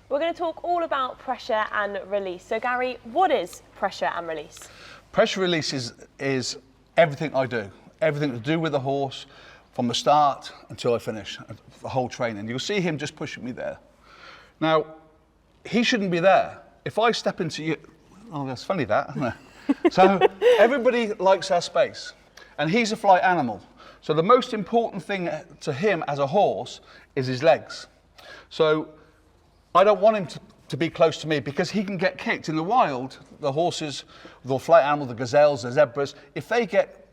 We're going to talk all about pressure and release. So Gary, what is pressure and release? Pressure release is everything I do. Everything to do with the horse from the start until I finish, the whole training. You'll see him just pushing me there. Now, he shouldn't be there. If I step into you, oh, that's funny that, isn't it? So everybody likes our space, and he's a flight animal. So the most important thing to him as a horse is his legs. So I don't want him to be close to me because he can get kicked. In the wild, the horses, the flight animals, the gazelles, the zebras, if they get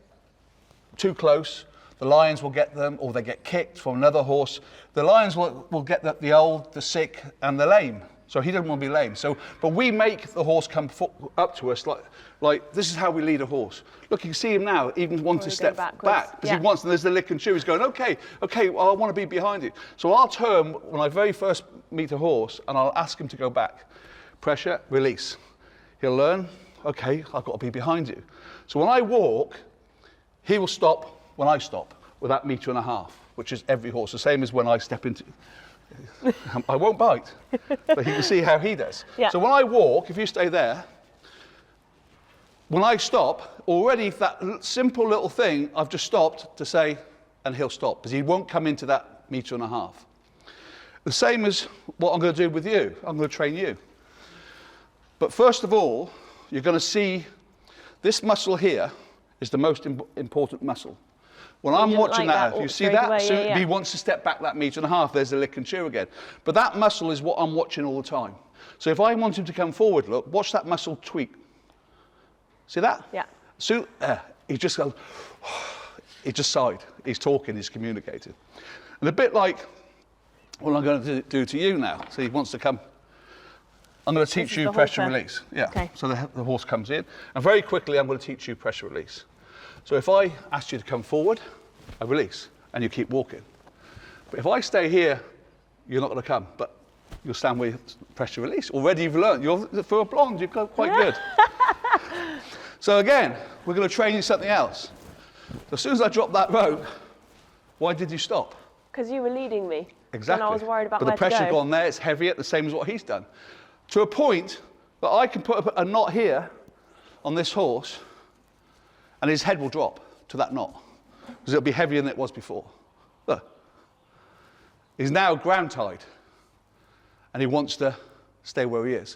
too close, the lions will get them, or they get kicked from another horse. The lions will get the old, the sick, and the lame. So he doesn't want to be lame. So, but we make the horse come up to us like this is how we lead a horse. Look, you can see him now, even wants to step back because he wants. And there's the lick and chew. He's going, okay, well, I want to be behind you. So I'll turn when I very first meet a horse, and I'll ask him to go back. Pressure, release. He'll learn. Okay, I've got to be behind you. So when I walk, he will stop when I stop with that 1.5 meters, which is every horse. The same as when I step into. I won't bite, but you can see how he does. Yeah. So when I walk, if you stay there, when I stop, already that simple little thing, I've just stopped to say, and he'll stop, because he won't come into that 1.5 meters. The same as what I'm going to do with you. I'm going to train you. But first of all, you're going to see this muscle here is the most important muscle. When I'm watching that, if you see that, he wants to step back that 1.5 meters, there's the lick and chew again. But that muscle is what I'm watching all the time. So if I want him to come forward, look, watch that muscle tweak. See that? Yeah. So he just goes, he just sighed. He's talking, he's communicating. And a bit like what I'm going to do to you now. So he wants to come. I'm going to teach you pressure release. Yeah. Okay. So the horse comes in, and very quickly I'm going to teach you pressure release. So if I ask you to come forward, I release, and you keep walking. But if I stay here, you're not going to come, but you'll stand with pressure release. Already you've learned. For a blonde, you've got quite good. So again, we're going to train you something else. So as soon as I drop that rope, why did you stop? Because you were leading me. Exactly. And I was worried about where to go. But the pressure's gone there, it's heavier, the same as what he's done. To a point that I can put a knot here on this horse, and his head will drop to that knot, because it'll be heavier than it was before. Look. He's now ground tied, and he wants to stay where he is.